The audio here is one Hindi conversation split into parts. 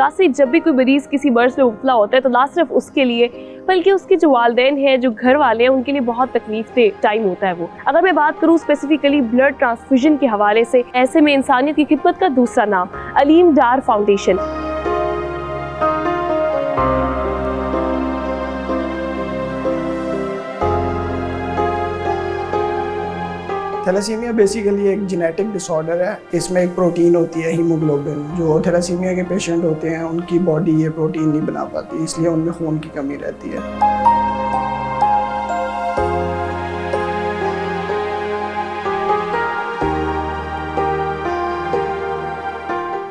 दासी, जब भी कोई मरीज किसी मर्ज में मुब्तला होता है तो ना सिर्फ उसके लिए बल्कि उसके जो वालिदैन हैं, जो घर वाले हैं, उनके लिए बहुत तकलीफ दे टाइम होता है वो। अगर मैं बात करूँ स्पेसिफिकली ब्लड ट्रांसफ्यूजन के हवाले से, ऐसे में इंसानियत की खिदमत का दूसरा नाम अलीम डार फाउंडेशन। थैलेसीमिया बेसिकली एक जेनेटिक डिसऑर्डर है। इसमें एक प्रोटीन होती है हीमोग्लोबिन। जो थैलेसीमिया के पेशेंट होते हैं उनकी बॉडी ये प्रोटीन नहीं बना पाती, इसलिए उनमें खून की कमी रहती है।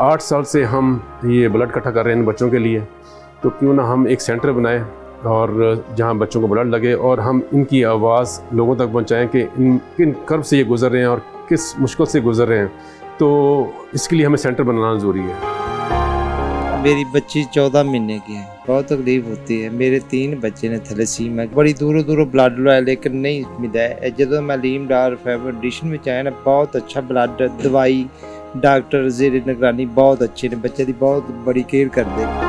8 साल से हम ये ब्लड इकट्ठा कर रहे हैं इन बच्चों के लिए, तो क्यों ना हम एक सेंटर बनाएं और जहां बच्चों को ब्लड लगे और हम इनकी आवाज़ लोगों तक पहुंचाएं कि किन कर्ब से ये गुजर रहे हैं और किस मुश्किल से गुजर रहे हैं। तो इसके लिए हमें सेंटर बनाना ज़रूरी है। मेरी बच्ची 14 महीने की है, बहुत तकलीफ होती है। मेरे 3 बच्चे ने थैलेसीमिया, बड़ी दूरों ब्लड लो है लेकिन नहीं मिलता है। जो मैं अलीम डार फाउंडेशन में आया ना, बहुत अच्छा ब्लड, दवाई, डॉक्टर ज़ेरे निगरानी बहुत अच्छे ने, बच्चे की बहुत बड़ी केयर करते हैं।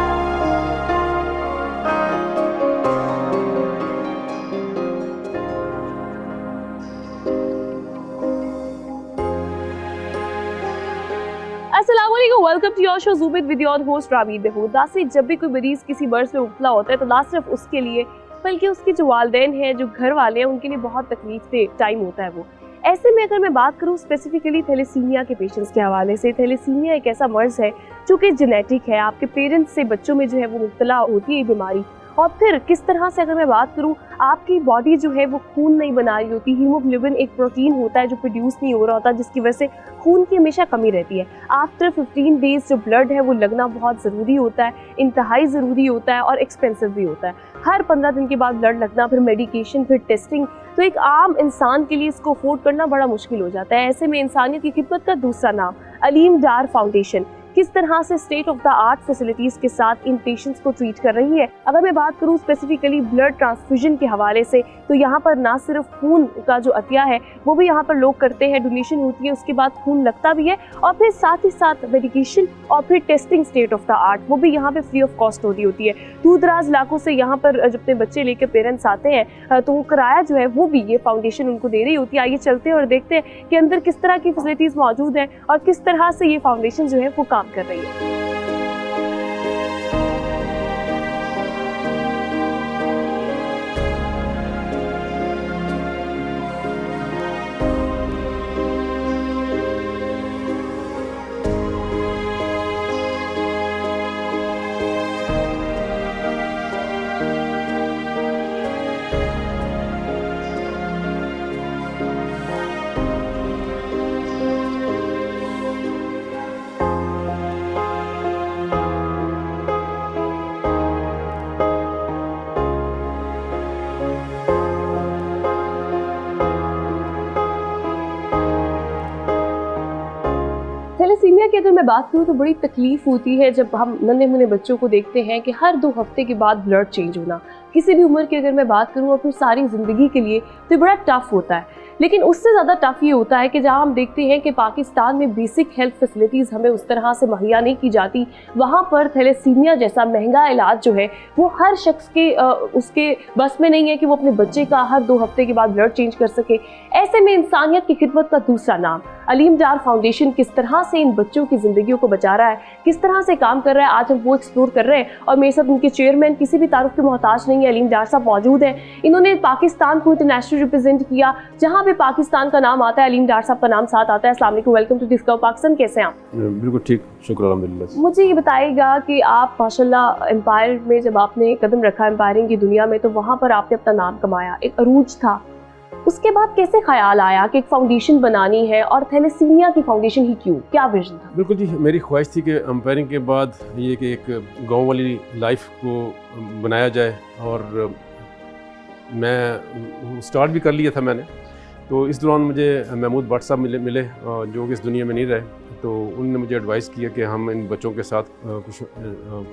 अस्सलामुअलैकुम, welcome to your show zoom with your host रामीद बहूद। दासी, जब भी कोई मरीज किसी मर्ज में मुब्तला होता है तो ना सिर्फ उसके लिए बल्कि उसके जो वालिदैन हैं, जो घर वाले हैं, उनके लिए बहुत तकलीफ दे टाइम होता है वो। ऐसे में अगर मैं बात करूँ स्पेसिफिकली थैलेसीमिया के पेशेंट्स के हवाले से, थैलेसीमिया एक ऐसा मर्ज है जो कि जेनेटिक है। आपके पेरेंट्स से बच्चों में जो है वो मुब्तला होती है ये बीमारी। और फिर किस तरह से अगर मैं बात करूँ, आपकी बॉडी जो है वो खून नहीं बना रही होती। हीमोग्लोबिन एक प्रोटीन होता है जो प्रोड्यूस नहीं हो रहा होता, जिसकी वजह से खून की हमेशा कमी रहती है। आफ्टर 15 डेज जो ब्लड है वो लगना बहुत ज़रूरी होता है, इंतहाई ज़रूरी होता है और एक्सपेंसिव भी होता है। हर 15 दिन के बाद ब्लड लगना, फिर मेडिकेशन, फिर टेस्टिंग, तो एक आम इंसान के लिए इसको अफोर्ड करना बड़ा मुश्किल हो जाता है। ऐसे में इंसानियत की खिदमत का दूसरा नाम अलीम डार फाउंडेशन किस तरह से state of the art facilities के साथ इन पेशेंट्स को ट्रीट कर रही है। अगर मैं बात करूँ स्पेसिफिकली ब्लड ट्रांसफ्यूजन के हवाले से, तो यहाँ पर ना सिर्फ खून का जो अतिया है वो भी यहाँ पर लोग करते हैं, डोनेशन होती है, उसके बाद खून लगता भी है और फिर साथ ही साथ मेडिकेशन और फिर testing state of the art वो भी यहाँ पे फ्री ऑफ कॉस्ट होती है। दूर दराज इलाकों से यहाँ पर जब अपने बच्चे लेकर पेरेंट्स आते हैं तो वो किराया जो है वो भी ये फाउंडेशन उनको दे रही होती है। आइए चलते हैं और देखते हैं कि अंदर किस तरह की फैसिलिटीज़ मौजूद हैं और किस तरह से ये फाउंडेशन जो है वो काम कर रही है। थैलेसीमिया की अगर मैं बात करूँ तो बड़ी तकलीफ होती है जब हम नन्हे मुन्ने बच्चों को देखते हैं कि हर 2 हफ्ते के बाद ब्लड चेंज होना। किसी भी उम्र की अगर मैं बात करूँ और फिर सारी ज़िंदगी के लिए तो बड़ा टफ होता है। लेकिन उससे ज़्यादा टफ ये होता है कि जहाँ हम देखते हैं कि पाकिस्तान में बेसिक हेल्थ फैसिलिटीज़ हमें उस तरह से मुहैया नहीं की जाती, वहाँ पर थैलेसीमिया जैसा महंगा इलाज जो है वो हर शख्स के उसके बस में नहीं है कि वो अपने बच्चे का हर 2 हफ्ते के बाद ब्लड चेंज कर सके। ऐसे में इंसानियत की खिदमत का दूसरा नाम अलीम डार फाउंडेशन किस तरह से इन बच्चों की ज़िंदगियों को बचा रहा है, किस तरह से काम कर रहा है, आज हम वो एक्सप्लोर कर रहे हैं। और मेरे साथ उनके चेयरमैन, किसी भी तारुफ के मोहताज नहीं है, अलीम डार साहब मौजूद हैं। इन्होंने पाकिस्तान को इंटरनेशनल रिप्रेजेंट किया, जहाँ पे पाकिस्तान का नाम आता है अलीम डार साहब का नाम साथ आता है। अस्सलाम वालेकुम, वेलकम टू डिस्कवर पाकिस्तान। कैसे हैं आप? बिल्कुल ठीक, शुक्र अल्हम्दुलिल्लाह। मुझे ये बताइएगा कि आप माशाल्लाह एम्पायर में जब आपने कदम रखा एम्पायरिंग की दुनिया में, तो वहाँ पर आपने अपना नाम कमाया, एक अरूज था। उसके बाद कैसे ख्याल आया कि एक फाउंडेशन बनानी है और थैलेसीमिया की फाउंडेशन ही क्यों, क्या विजन था? बिल्कुल जी, मेरी ख्वाहिश थी कि एम्पायरिंग के बाद ये कि एक गांव वाली लाइफ को बनाया जाए और मैं स्टार्ट भी कर लिया था मैंने। तो इस दौरान मुझे महमूद भट्ट साहब मिले जो कि इस दुनिया में नहीं रहे। तो उन्होंने मुझे एडवाइस किया कि हम इन बच्चों के साथ कुछ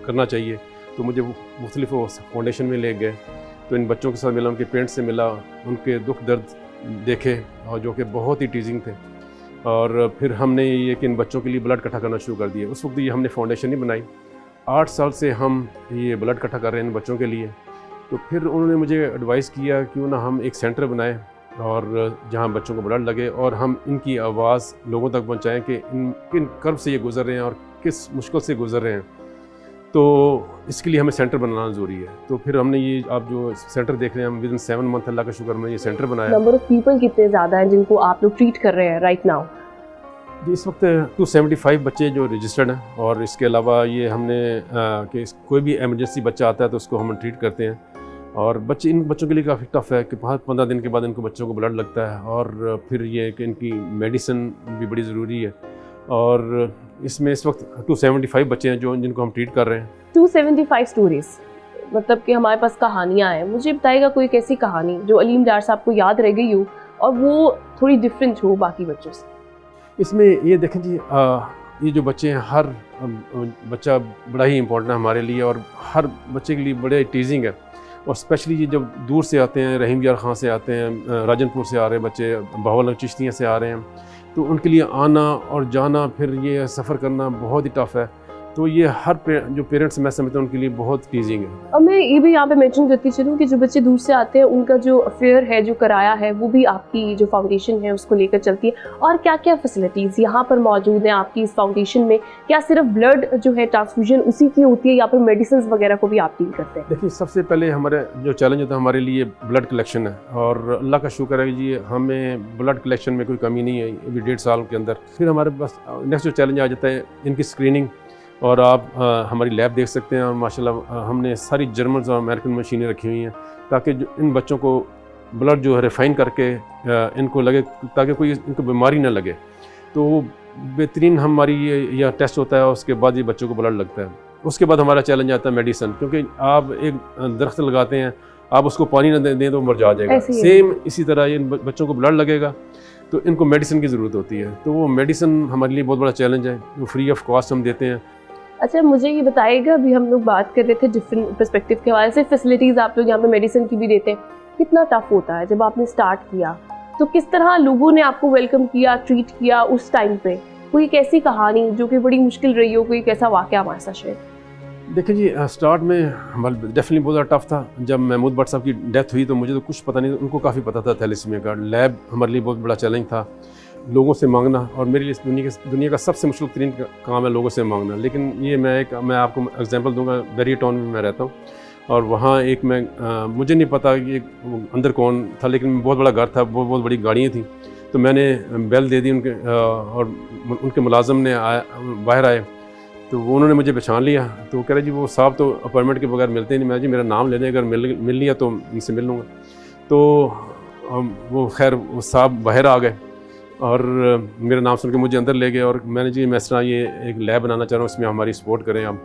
करना चाहिए। तो मुझे मुख्तलिफ फाउंडेशन में ले गए, तो इन बच्चों के साथ मिला, उनके पेरेंट्स से मिला, उनके दुख दर्द देखे और जो कि बहुत ही टीजिंग थे। और फिर हमने ये कि इन बच्चों के लिए ब्लड इकट्ठा करना शुरू कर दिया। उस वक्त ये हमने फाउंडेशन नहीं बनाई। 8 साल से हम ये ब्लड इकट्ठा कर रहे हैं इन बच्चों के लिए। तो फिर उन्होंने मुझे एडवाइस किया क्यों ना हम एक सेंटर बनाएं और जहां बच्चों को ब्लड लगे और हम इनकी आवाज़ लोगों तक पहुंचाएं कि किन कर्ब से ये गुज़र रहे हैं और किस मुश्किल से गुज़र रहे हैं। तो इसके लिए हमें सेंटर बनाना ज़रूरी है। तो फिर हमने ये आप जो सेंटर देख रहे हैं हम विदिन 7 मंथ अल्लाह का शुक्र में ये सेंटर बनाया। नंबर ऑफ पीपल कितने ज़्यादा हैं जिनको आप लोग ट्रीट कर रहे हैं राइट नाउ? जी इस वक्त 275 बच्चे जो रजिस्टर्ड हैं और इसके अलावा ये हमने कि कोई भी एमरजेंसी बच्चा आता है तो उसको हम ट्रीट करते हैं। और इन बच्चों के लिए काफ़ी टफ़ है कि 15 दिन के बाद इनको बच्चों को ब्लड लगता है और फिर ये कि इनकी मेडिसिन भी बड़ी ज़रूरी है। और इसमें इस वक्त 275 बच्चे हैं जिनको हम ट्रीट कर रहे हैं। 275 स्टोरीज, मतलब कि हमारे पास कहानियाँ हैं। मुझे बताइएगा कोई एक ऐसी कहानी जो अलीम डार साहब को याद रह गई हो और वो थोड़ी डिफरेंट हो बाकी बच्चों से। इसमें ये देखें जी ये जो बच्चे हैं हर बच्चा बड़ा ही इम्पोर्टेंट है हमारे लिए और हर बच्चे के लिए बड़े टीजिंग है। और स्पेशली ये जब दूर से आते हैं, रहीम यार खां से आते हैं, राजनपुर से आ रहे हैं बच्चे, बहावल चिश्तियाँ से आ रहे हैं, तो उनके लिए आना और जाना फिर ये सफ़र करना बहुत ही टफ़ है। तो ये हर जो पेरेंट्स मैं समझता हूँ उनके लिए बहुत टीजिंग है। अब मैं ये भी यहाँ पे मेंशन करती चलूँ कि जो बच्चे दूर से आते हैं उनका जो अफेयर है, जो किराया है, वो भी आपकी जो फाउंडेशन है उसको लेकर चलती है। और क्या क्या फैसिलिटीज़ यहाँ पर मौजूद हैं आपकी इस फाउंडेशन में? क्या सिर्फ ब्लड जो है ट्रांसफ्यूजन उसी की होती है या फिर मेडिसिन वगैरह को भी आप डील करते हैं? देखिए सबसे पहले हमारे जो चैलेंज होता है हमारे लिए ब्लड कलेक्शन है और अल्लाह का शुक्र है जी हमें ब्लड कलेक्शन में कोई कमी नहीं है अभी 1.5 साल के अंदर। फिर हमारे पास नेक्स्ट जो चैलेंज आ जाता है इनकी स्क्रीनिंग। और आप हमारी लैब देख सकते हैं और माशाल्लाह हमने सारी जर्मन और अमेरिकन मशीनें रखी हुई हैं ताकि इन बच्चों को ब्लड जो है रिफ़ाइन करके इनको लगे ताकि कोई इनको बीमारी ना लगे। तो बेहतरीन हमारी यह टेस्ट होता है उसके बाद ये बच्चों को ब्लड लगता है। उसके बाद हमारा चैलेंज आता है मेडिसिन, क्योंकि आप एक दरख्त लगाते हैं आप उसको पानी ना दें तो मर जाएगा। सेम इसी तरह इन बच्चों को ब्लड लगेगा तो इनको मेडिसिन की ज़रूरत होती है। तो वो मेडिसिन हमारे लिए बहुत बड़ा चैलेंज है, वो फ्री ऑफ कॉस्ट हम देते हैं। अच्छा मुझे ये बताइएगा, अभी हम लोग बात कर रहे थे डिफरेंट पर्सपेक्टिव के हवाले से, फैसिलिटीज़ आप लोग यहाँ पे मेडिसिन की भी देते हैं, कितना टफ होता है जब आपने स्टार्ट किया? तो किस तरह लोगों ने आपको वेलकम किया, ट्रीट किया उस टाइम पे? कोई एक ऐसी कहानी जो कि बड़ी मुश्किल रही हो, कोई एक ऐसा वाक़या हमारे साथ शेयर? देखिए जी स्टार्ट में हमारा डेफिनेटली बहुत ज़्यादा टफ था। जब महमूद भट्ट साहब की डेथ हुई तो मुझे तो कुछ पता नहीं, उनको काफ़ी पता था थैलेसीमिया का। लैब हमारे लिए बहुत बड़ा चैलेंज था, लोगों से मांगना, और मेरे लिए दुनिया का सबसे मुश्किल तरीन काम है लोगों से मांगना। लेकिन ये मैं आपको एग्जांपल दूंगा। बैरियर टाउन में मैं रहता हूँ और वहाँ एक मुझे नहीं पता कि अंदर कौन था, लेकिन बहुत बड़ा घर था, बहुत बड़ी गाड़ियाँ थी। तो मैंने बेल दे दी उनके और उनके मुलाजम ने बाहर आए तो उन्होंने मुझे पहचान लिया। तो कह रहे जी वो साहब तो अपॉइंटमेंट के बगैर मिलते ही नहीं। मैं जी मेरा नाम लेने अगर मिल लिया तो उनसे मिल लूँगा। तो वो खैर वो साहब बाहर आ गए और मेरा नाम सुन के मुझे अंदर ले गए और मैंने जी मैं इस तरह ये एक लैब बनाना चाह रहा हूँ, इसमें हमारी सपोर्ट करें आप।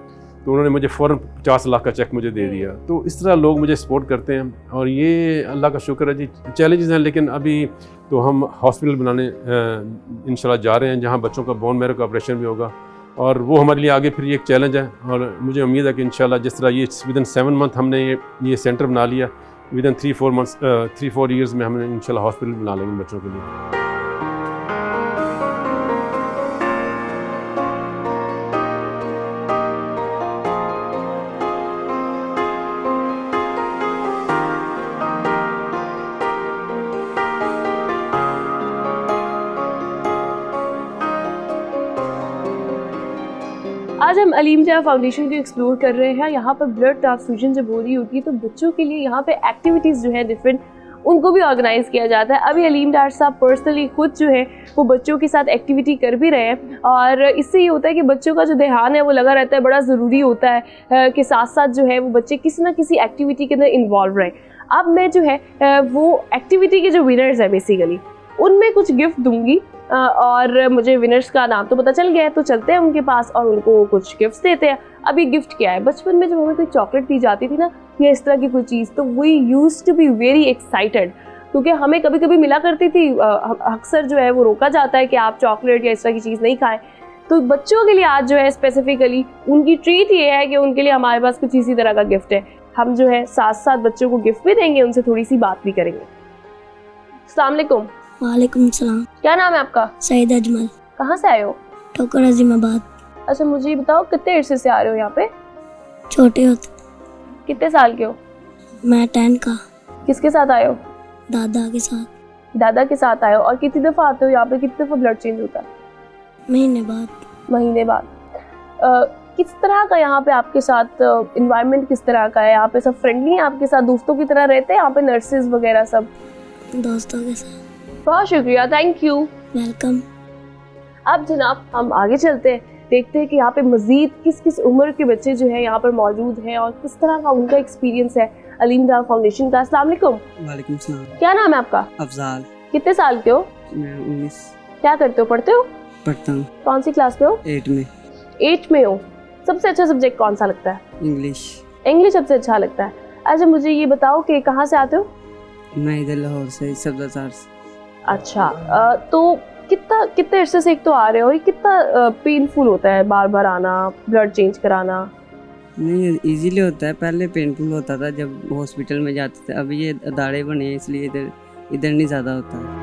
तो उन्होंने मुझे फ़ौरन 50 लाख का चेक मुझे दे दिया। तो इस तरह लोग मुझे सपोर्ट करते हैं और ये अल्लाह का शुक्र है जी। चैलेंजेस हैं लेकिन अभी तो हम हॉस्पिटल बनाने इंशाल्लाह जा रहे हैं जहाँ बच्चों का बोन मैरो का ऑपरेशन भी होगा और वो हमारे लिए आगे फिर ये एक चैलेंज है। और मुझे उम्मीद है कि इंशाल्लाह जिस तरह ये विदिन 7 मंथ हमने ये सेंटर बना लिया, विदिन 3-4 ईयर्स में हमने इंशाल्लाह हॉस्पिटल बना लेंगे बच्चों के लिए। आज हम अलीम डार फाउंडेशन को एक्सप्लोर कर रहे हैं। यहाँ पर ब्लड ट्रांसफ्यूजन जब हो रही होती है तो बच्चों के लिए यहाँ पे एक्टिविटीज़ जो है डिफरेंट उनको भी ऑर्गेनाइज किया जाता है। अभी अलीम डार साहब पर्सनली खुद जो है वो बच्चों के साथ एक्टिविटी कर भी रहे हैं और इससे ये होता है कि बच्चों का जो ध्यान है वो लगा रहता है। बड़ा ज़रूरी होता है कि साथ साथ जो है वो बच्चे किसी ना किसी एक्टिविटी के अंदर इन्वॉल्व रहे। अब मैं जो है वो एक्टिविटी के जो विनर्स हैं बेसिकली उनमें कुछ गिफ्ट दूंगी और मुझे विनर्स का नाम तो पता चल गया है, तो चलते हैं उनके पास और उनको कुछ गिफ्ट्स देते हैं। अभी गिफ्ट क्या है, बचपन में जब हमें कोई चॉकलेट दी जाती थी ना या इस तरह की कोई चीज़, तो we used to be very excited, क्योंकि हमें कभी कभी मिला करती थी। अक्सर जो है वो रोका जाता है कि आप चॉकलेट या इस तरह की चीज़ नहीं खाएं। तो बच्चों के लिए आज जो है स्पेसिफिकली उनकी ट्रीट ये है कि उनके लिए हमारे पास कुछ इसी तरह का गिफ्ट है। हम जो है साथ साथ बच्चों को गिफ्ट भी देंगे, उनसे थोड़ी सी बात भी करेंगे। अस्सलाम वालेकुम। वालेकुम सलाम। क्या नाम है आपका? सईद अजमल। कहाँ से आए हो? ठोकर अजीमाबाद। अच्छा मुझे ये बताओ कितने अरसे से आ रहे हो यहाँ पे? छोटे होते कितने साल के हो? मैं 10 का, किसके साथ आए हो? दादा के साथ। दादा के साथ आए हो। और कितनी दफ़ा आते हो यहाँ पे? कितने दफ़ा ब्लड चेंज होता है? महीने बाद। महीने बाद। किस तरह का यहाँ पे आपके साथ इन्वायरमेंट किस तरह का है? यहाँ पे सब फ्रेंडली हैं आपके साथ, दोस्तों की तरह रहते हैं यहाँ पे नर्सेज वगैरह सब? दोस्तों के साथ। बहुत शुक्रिया, थैंक यू। वेलकम। अब जनाब हम आगे चलते हैं, देखते हैं कि यहाँ पे मज़ीद किस किस उम्र के बच्चे जो हैं यहाँ पर मौजूद हैं और किस तरह का उनका एक्सपीरियंस है अलीम डार फाउंडेशन का। अस्सलाम वालेकुम। वालेकुम सलाम। क्या नाम है आपका? अफजाल। कितने साल के हो? मैं 19 क्या करते हो? पढ़ते हो? पढ़ता हूँ। कौन सी क्लास में हो? 8 में। 8 में हो। सबसे अच्छा सब्जेक्ट कौन सा लगता है? इंग्लिश। इंग्लिश सबसे अच्छा लगता है। अच्छा मुझे ये बताओ कि कहाँ से आते हो? मैं इधर लाहौर से, सब्जाचार से। अच्छा तो कितने अरसे से एक तो आ रहे हो, ये कितना पेनफुल होता है बार बार आना, ब्लड चेंज कराना? नहीं, इजीली होता है। पहले पेनफुल होता था जब हॉस्पिटल में जाते थे, अभी ये अदारे बने हैं इसलिए इधर नहीं ज़्यादा होता है।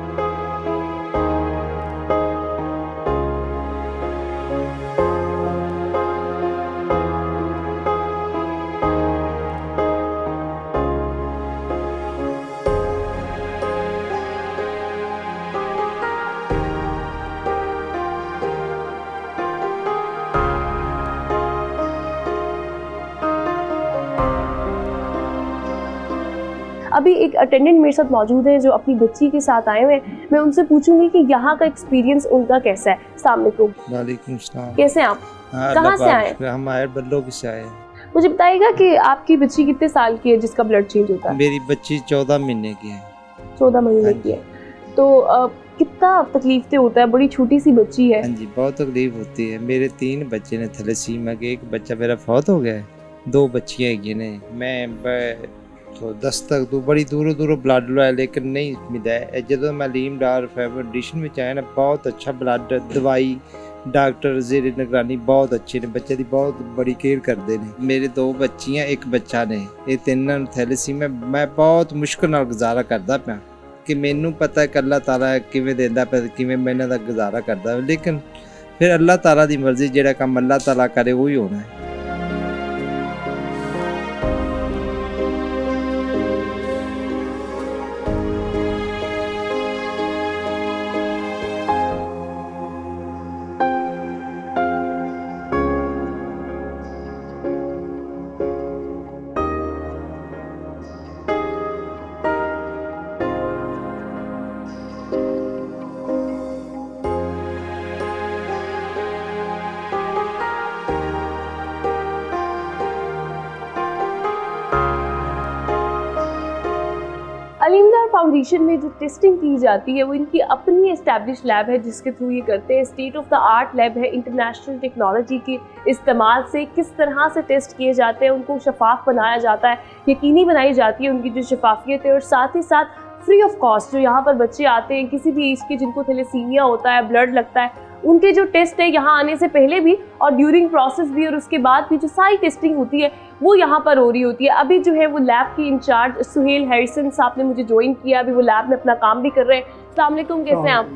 अभी एक अटेंडेंट मेरे साथ मौजूद है जो अपनी बच्ची के साथ आए हुए हैं। मैं उनसे पूछूंगी कि यहाँ का एक्सपीरियंस उनका कैसा है। अस्सलाम वालेकुम। वालेकुम सलाम। कैसे हैं आप? हाँ, कहाँ से आए? हम आए बल्लो से आए। मुझे बताइएगा कि आपकी बच्ची कितने साल की है जिसका ब्लड चेंज होता है? मेरी बच्ची 14 महीने की है। 14 महीने की है। तो कितना तकलीफ होता है? बड़ी छोटी सी बच्ची है। हाँ जी, बहुत तकलीफ होती है। मेरे 3 बच्चे ने थैलेसीमिया के, एक बच्चा मेरा फौत हो गया है, 2 बच्चियाँ हैं ने। मैं तो 10 तक तो बड़ी दूरों दूरों ब्लड लाया लेकिन नहीं मिला है। जो मैं अलीम डार फाउंडेशन में आया ना, बहुत अच्छा ब्लड, दवाई, डॉक्टर जेर निगरानी बहुत अच्छे ने, बच्चे की बहुत बड़ी केयर करते हैं। मेरे 2 बच्चियां, एक बच्चा ने, ये तीनों थैलेसीमिया। मैं बहुत मुश्किल नाल गुजारा करता पाया कि मैनू पता है कि अल्लाह ताला किवें देंदा पे, किवें मैं इन्हां दा गुजारा करदा, लेकिन फिर अल्लाह ताला दी मर्जी, जेड़ा काम अल्लाह ताला करे वही होना है। अलीम डार फाउंडेशन में जो टेस्टिंग की जाती है वो इनकी अपनी एस्टैब्लिश लैब है जिसके थ्रू ये करते हैं। State of the art lab है। इंटरनेशनल टेक्नोलॉजी के इस्तेमाल से किस तरह से टेस्ट किए जाते हैं, उनको शफाफ बनाया जाता है, यकीनी बनाई जाती है उनकी जो शफाफियत है। और साथ ही साथ फ्री ऑफ कॉस्ट जो यहाँ पर बच्चे आते हैं किसी भी एज के जिनको थैलेसीमिया होता है, ब्लड लगता है, उनके जो टेस्ट है यहाँ आने से पहले भी और ड्यूरिंग प्रोसेस भी और उसके बाद भी जो सारी टेस्टिंग होती है वो यहाँ पर हो रही होती है। अभी जो है वो लैब की इंचार्ज सुहेल हैरिसन साहब ने मुझे ज्वाइन किया, अभी वो लैब में अपना काम भी कर रहे हैं। अस्सलाम वालेकुम, कैसे हैं आप?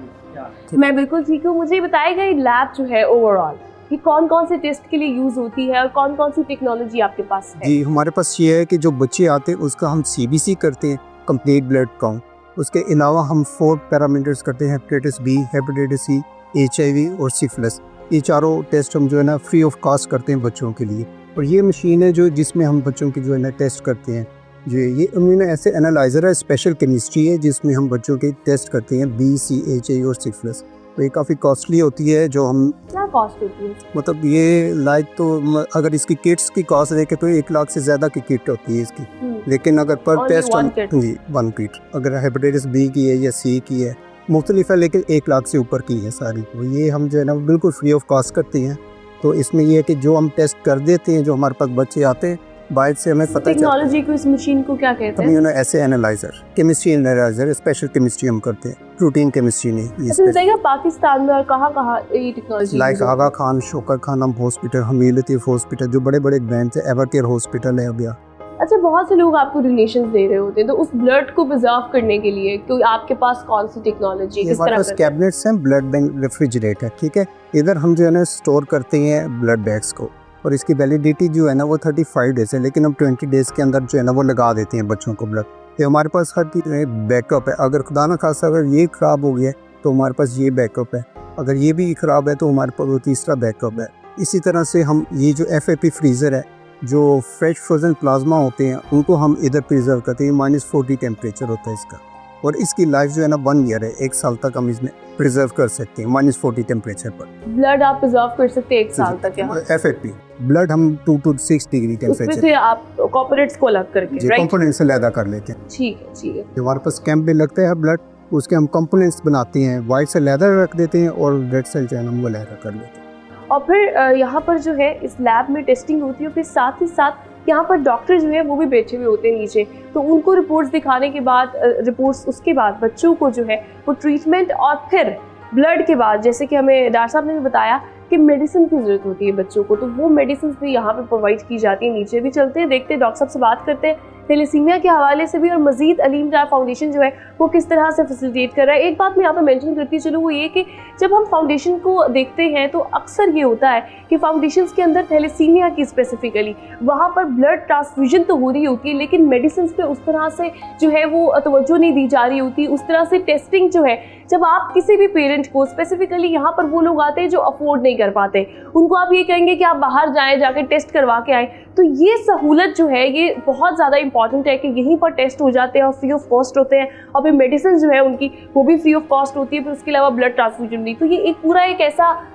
मैं बिल्कुल ठीक हूँ। मुझे बताएगा ये लैब जो है ओवरऑल ये कौन कौन से टेस्ट के लिए यूज़ होती है और कौन कौन सी टेक्नोलॉजी आपके पास है? जी, हमारे पास ये है कि जो बच्चे आते हैं उसका हम CBC करते हैं, कंप्लीट ब्लड काउंट। उसके अलावा हम 4 पैरामीटर्स करते हैं, hepatitis B, hepatitis C, HIV और सिफिलिस। ये चारों टेस्ट हम जो है ना फ्री ऑफ कॉस्ट करते हैं बच्चों के लिए। और ये मशीन है जो जिसमें हम बच्चों की जो है ना टेस्ट करते हैं। जो ये इम्यूनो एसे एनालाइज़र है, स्पेशल केमिस्ट्री है जिसमें हम बच्चों के टेस्ट करते हैं B, C, HIV और सिफिलिस। तो ये काफ़ी कॉस्टली होती है। जो हम क्या कॉस्ट होती है? मतलब ये लाइक तो अगर इसकी किट्स की कॉस्ट देखें तो 1 लाख से ज़्यादा की किट होती है इसकी। लेकिन अगर पर Only टेस्ट one kit? जी 1 किट, अगर हेपेटाइटिस B की है या C की है, मुख्तलिफ है लेकिन 1 लाख से ऊपर की है सारी। तो ये हम जो है ना बिल्कुल फ्री ऑफ कॉस्ट करते हैं। तो इसमें ये है कि जो हम टेस्ट कर देते हैं, जो हमारे पास बच्चे आते हैं बाहर से हमें पता चलता है। टेक्नोलॉजी को, इस मशीन को क्या कहते हैं? Immuno assay analyser, chemistry analyser, special chemistry हम करते हैं, प्रोटीन केमिस्ट्री नहीं। अच्छा बताइएगा पाकिस्तान में और कहाँ ये टेक्नोलॉजी लाइक आगा खान, शौकत खान हॉस्पिटल, हमील लतीफ़ हॉस्पिटल, जो बड़े बड़े ब्रांड्स है, एवर केयर हॉस्पिटल है हो गया। अच्छा, बहुत से लोग आपको डोनेशंस दे रहे होते हैं, तो उस ब्लड को प्रिजर्व करने के लिए तो आपके पास कौन सी टेक्नोलॉजी, किस हमारे तरह पास करते हैं? कैबिनेट्स हैं, ब्लड बैंक रेफ्रिजरेटर, ठीक है। इधर हम जो है ना स्टोर करते हैं ब्लड बैग्स को। और इसकी वैलिडिटी जो है ना वो 35 डेज़ है, लेकिन हम 20 डेज़ के अंदर जो है ना वो लगा देते हैं बच्चों को ब्लड। तो हमारे पास हर चीज़ बैकअप है। अगर खुदा न खासा अगर ये ख़राब हो गया तो हमारे पास ये बैकअप है, अगर ये भी ख़राब है तो हमारे पास वो तीसरा बैकअप है। इसी तरह से हम ये जो FAP फ्रीज़र है, जो फ्रेश फ्रोज़न प्लाज्मा होते हैं उनको हम इधर प्रिजर्व करते हैं। -40 टेम्परेचर होता है इसका, और इसकी लाइफ जो है ना 1 ईयर है, 1 साल तक हम इसमें प्रिजर्व कर सकते हैं -40 टेम्परेचर पर। ब्लड आप प्रिजर्व कर सकते हैं 1 साल तक यहाँ? FAP ब्लड हम 2 to 6 डिग्री उसमें टेम्परेचर से आप कंपोनेंट्स को अलग करके, राइट? कंपोनेंट्स से अलग कर लेते हैं। ठीक है, ठीक है। जो हमारे पास कैंप में लगता है ब्लड, उसके हम कंपोनेंट्स बनाते हैं, वाइट से लेदर रख देते हैं और रेड सेल जो है हम वो लेदर कर लेते हैं। और फिर यहाँ पर जो है इस लैब में टेस्टिंग होती है, फिर साथ ही साथ यहाँ पर डॉक्टर जो है वो भी बैठे हुए होते हैं नीचे, तो उनको रिपोर्ट्स दिखाने के बाद रिपोर्ट्स उसके बाद बच्चों को जो है वो ट्रीटमेंट, और फिर ब्लड के बाद जैसे कि हमें डॉक्टर साहब ने भी बताया कि मेडिसिन की ज़रूरत होती है बच्चों को, तो वो मेडिसिन भी यहाँ पे प्रोवाइड की जाती है। नीचे भी चलते हैं, देखते हैं, डॉक्टर साहब से बात करते हैं थैलेसीमिया के हवाले से भी, और मजीद अलीम डार फाउंडेशन जो है वो किस तरह से फैसिलिटेट कर रहा है। एक बात मैं यहाँ पे मेंशन करती चलूँ, वो ये कि जब हम फाउंडेशन को देखते हैं तो अक्सर ये होता है कि फाउंडेशंस के अंदर थैलेसीमिया की स्पेसिफिकली वहाँ पर ब्लड ट्रांसफ्यूजन तो हो रही होती है, लेकिन मेडिसिन पे उस तरह से जो है वो तवज्जो नहीं दी जा रही होती। उस तरह से टेस्टिंग जो है, जब आप किसी भी पेरेंट को, स्पेसिफिकली यहाँ पर वो लोग आते हैं जो अफोर्ड नहीं कर पाते, उनको आप ये कहेंगे कि आप बाहर जाएँ, जाके टेस्ट करवा के आएँ, तो ये सहूलत जो है ये बहुत ज़्यादा इंपॉर्टेंट है कि यहीं पर टेस्ट हो जाते हैं और फ्री ऑफ कॉस्ट होते हैं, और फिर मेडिसिन जो है उनकी वो भी फ्री ऑफ कॉस्ट होती है, फिर उसके अलावा ब्लड ट्रांसफ्यूजन भी। तो ये एक पूरा एक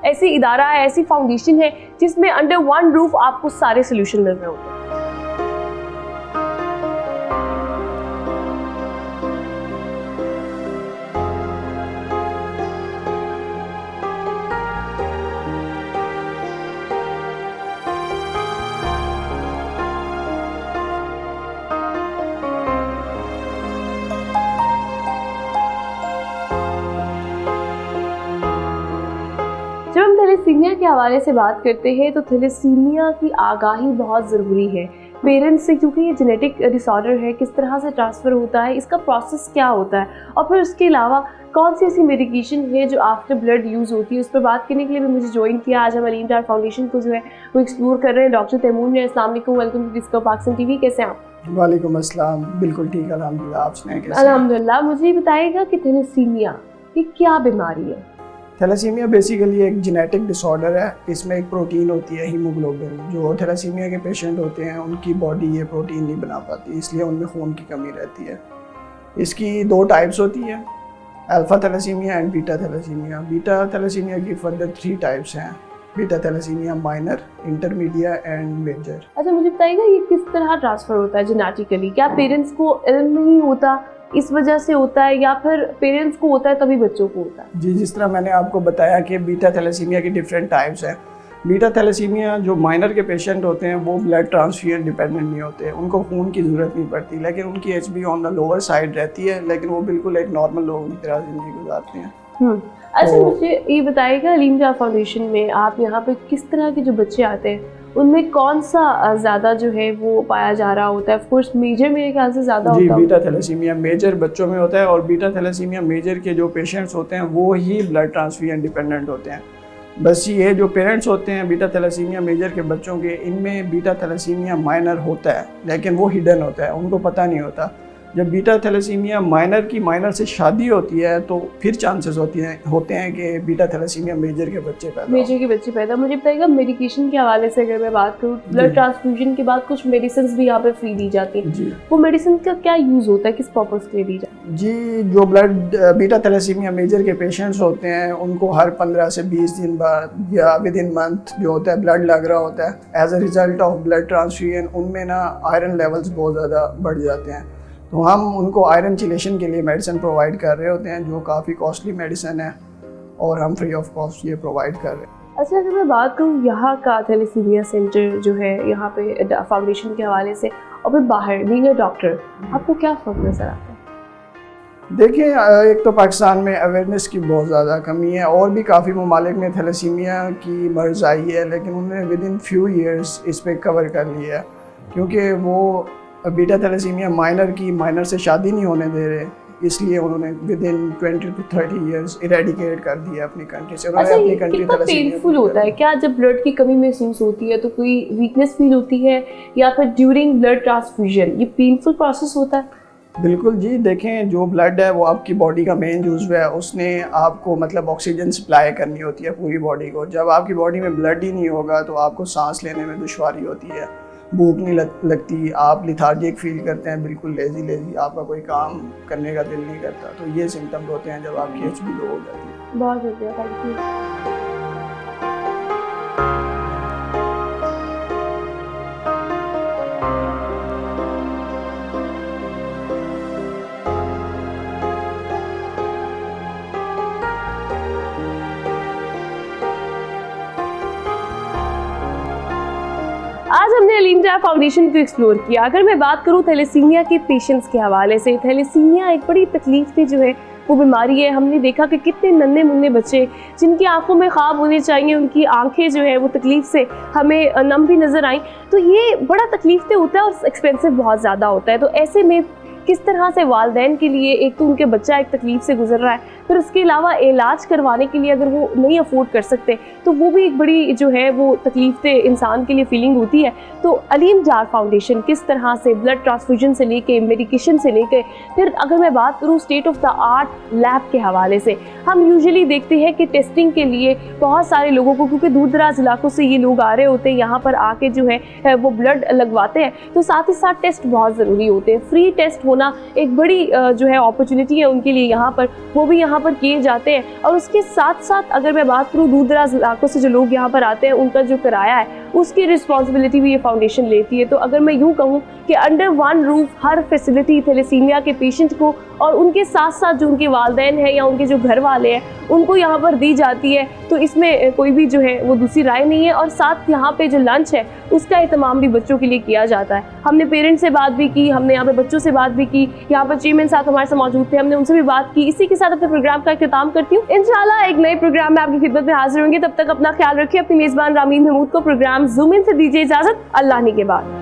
ऐसी इदारा है, ऐसी फाउंडेशन है जिसमें अंडर वन रूफ आपको सारे सोल्यूशन मिल रहे होते हैं। जब हम थैलेसीमिया के हवाले से बात करते हैं तो थैलेसीमिया की आगाही बहुत ज़रूरी है पेरेंट्स से, क्योंकि ये जेनेटिक डिसऑर्डर है, किस तरह से ट्रांसफ़र होता है, इसका प्रोसेस क्या होता है, और फिर उसके अलावा कौन सी ऐसी मेडिकेशन है जो आफ्टर ब्लड यूज़ होती है। उस पर बात करने के लिए भी मुझे ज्वाइन किया। आज हम अलीम डार फाउंडेशन को जो है वो एक्सप्लोर कर रहे हैं। डॉक्टर तैमूर ने। अस्सलाम वालेकुम, welcome to discover Pakistan TV. कैसे हैं आप? वालेकुम अस्सलाम, बिल्कुल ठीक, अल्हम्दुलिल्लाह। आप सुनाएं कैसे? अल्हम्दुलिल्लाह। मुझे ये बताइएगा कि थैलेसीमिया ये क्या बीमारी है? थैलेसीमिया बेसिकली एक जेनेटिक डिसऑर्डर है। इसमें एक प्रोटीन होती है हीमोग्लोबिन, जो थैलेसीमिया के पेशेंट होते हैं उनकी बॉडी ये प्रोटीन नहीं बना पाती, इसलिए उनमें खून की कमी रहती है। इसकी 2 टाइप्स होती है, alpha thalassemia and beta thalassemia. Beta thalassemia की फर्दर 3 टाइप्स हैं, beta thalassemia minor, intermediate and major. अच्छा, मुझे बताइएगा ये किस तरह ट्रांसफ़र होता है जेनेटिकली? क्या पेरेंट्स को इल्म नहीं होता, इस वजह से होता है, या फिर पेरेंट्स को होता है तभी बच्चों को होता है? जी, जिस तरह मैंने आपको बताया कि बीटा थैलेसीमिया की डिफरेंट टाइप्स हैं। बीटा थैलेसीमिया जो माइनर के पेशेंट होते हैं वो ब्लड ट्रांसफ्यूजन डिपेंडेंट नहीं होते, उनको खून की ज़रूरत नहीं पड़ती, लेकिन उनकी HB on the lower side रहती है, लेकिन वो बिल्कुल एक नॉर्मल लोगों की तरह ज़िंदगी गुजारते हैं। अच्छा, तो मुझे ये बताइएगा अलीम डार फाउंडेशन में आप यहाँ पे किस तरह के जो बच्चे आते हैं उनमें कौन सा ज़्यादा जो है वो पाया जा रहा होता है? ऑफ कोर्स मेजर मेरे ख्याल से ज़्यादा जी, होता है। बीटा थैलेसीमिया मेजर बच्चों में होता है, और बीटा थैलेसीमिया मेजर के जो पेशेंट्स होते हैं वो ही ब्लड ट्रांसफ्यूजन डिपेंडेंट होते हैं। बस ये जो पेरेंट्स होते हैं बीटा थैलेसीमिया मेजर के बच्चों के, इनमें बीटा थैलेसीमिया माइनर होता है, लेकिन वो हिडन होता है, उनको पता नहीं होता। जब बीटा थैलेसीमिया माइनर से शादी होती है तो फिर चांसेस होते हैं कि बीटा थैलेसीमिया मेजर के बच्चे पैदा। मुझे बताइएगा मेडिकेशन के हवाले से अगर मैं बात करूँ, ब्लड ट्रांसफ्यूजन के बाद कुछ मेडिसिन भी यहाँ पे फ्री दी जाती हैं, जी, वो मेडिसिन का क्या यूज़ होता है, किस पर्पज़ के लिए दी जाती है? जी, जो बीटा थैलेसीमिया मेजर के पेशेंट्स होते हैं उनको हर 15 से 20 दिन बाद या विद इन मंथ जो होता है ब्लड लग रहा होता है। As a result of blood transfusion उनमें ना आयरन लेवल्स बहुत ज़्यादा बढ़ जाते हैं, तो हम उनको आयरन चिलेशन के लिए मेडिसिन प्रोवाइड कर रहे होते हैं, जो काफ़ी कॉस्टली मेडिसिन है, और हम फ्री ऑफ कॉस्ट ये प्रोवाइड कर रहे हैं। अच्छा, अगर मैं बात करूँ यहाँ का थैलेसीमिया सेंटर जो है यहाँ पे फाउंडेशन के हवाले से, और फिर बाहर बीइंग अ डॉक्टर आपको क्या फ़र्क नज़र आता है? देखिए, एक तो पाकिस्तान में अवेयरनेस की बहुत ज़्यादा कमी है, और भी काफ़ी ममालिक में थैलेसीमिया की मर्ज़ आई है, लेकिन उन्होंने विद इन फ्यू ईयर्स इस पर कवर कर लिया है, क्योंकि वो बीटा थैलेसीमिया माइनर से शादी नहीं होने दे रहे, इसलिए उन्होंने with in 20 to 30 years eradicate कर दिया अपनी कंट्री से। उन्होंने अच्छा, अपनी ये कंट्री कितना पेनफुल होता है? क्या जब ब्लड की कमी महसूस होती है तो कोई वीकनेस फील होती है, या फिर ड्यूरिंग ब्लड ट्रांसफ्यूजन ये पेनफुल प्रोसेस होता है? बिल्कुल जी, देखें जो ब्लड है वो आपकी बॉडी का मेन जुज़्व है, उसने आपको मतलब ऑक्सीजन सप्लाई करनी होती है पूरी बॉडी को। जब आपकी बॉडी में ब्लड ही नहीं होगा तो आपको सांस लेने में दुश्वारी होती है, भूख नहीं लगती, आप लिथार्जिक फील करते हैं, बिल्कुल लेजी, आपका कोई काम करने का दिल नहीं करता। तो ये सिम्टम्स होते हैं जब आपकी HB लो हो जाती है। बहुत शुक्रिया, थैंक यू। आज हमने अलीम जाह फाउंडेशन को एक्सप्लोर किया। अगर मैं बात करूं थैलेसीमिया के पेशेंट्स के हवाले से, थैलेसीमिया एक बड़ी तकलीफ थी जो है वो बीमारी है। हमने देखा कि कितने नन्हे मुन्ने बच्चे जिनकी आंखों में ख्वाब होने चाहिए, उनकी आंखें जो है वो तकलीफ से हमें नम भी नज़र आई। तो ये बड़ा तकलीफ से होता है और एक्सपेंसिव बहुत ज़्यादा होता है। तो ऐसे में किस तरह से वालिदैन के लिए, एक तो उनके बच्चा एक तकलीफ से गुजर रहा है, फिर उसके अलावा इलाज करवाने के लिए अगर वो नहीं अफोर्ड कर सकते तो वो भी एक बड़ी जो है वो तकलीफ से इंसान के लिए फीलिंग होती है। तो अलीम जाह फाउंडेशन किस तरह से ब्लड ट्रांसफ्यूजन से लेके मेडिकेशन से लेके, फिर अगर मैं बात करूँ state of the art lab के हवाले से, हम यूजुअली देखते हैं कि टेस्टिंग के लिए बहुत सारे लोगों को, क्योंकि दूर दराज इलाकों से ये लोग आ रहे होते हैं यहाँ पर आके जो है वो ब्लड लगवाते हैं, तो साथ ही साथ टेस्ट बहुत ज़रूरी होते हैं। फ्री टेस्ट होना एक बड़ी जो है अपॉर्चुनिटी है उनके लिए यहाँ पर, वो भी यहाँ पर किए जाते हैं। और उसके साथ साथ अगर मैं बात करूँ दूर दराज इलाकों से जो लोग यहाँ पर आते हैं, उनका जो किराया है उसकी रिस्पॉन्सिबिलिटी भी ये फाउंडेशन लेती है। तो अगर मैं यूँ कहूँ कि अंडर वन रूफ हर फैसिलिटी थैलेसीमिया के पेशेंट को और उनके साथ साथ जो उनके वालिदैन हैं या उनके जो घर वाले हैं उनको यहाँ पर दी जाती है, तो इसमें कोई भी जो है वो दूसरी राय नहीं है। और साथ यहाँ पे जो लंच है उसका एहतमाम भी बच्चों के लिए किया जाता है। हमने पेरेंट्स से बात भी की, हमने यहाँ पे बच्चों से बात भी की, यहाँ पर चेयरमैन साहब हमारे साथ मौजूद थे, हमने उनसे भी बात की। इसी के साथ अपने प्रोग्राम का इख्तिताम करती हूँ। इंशाल्लाह एक नए प्रोग्राम में आपकी खिदमत में हाजिर होंगे। तब तक अपना ख्याल रखिए। अपनी मेज़बान रामीन महमूद को प्रोग्राम ज़ूम इन से दीजिए इजाज़त। अल्लाह ने के बाद।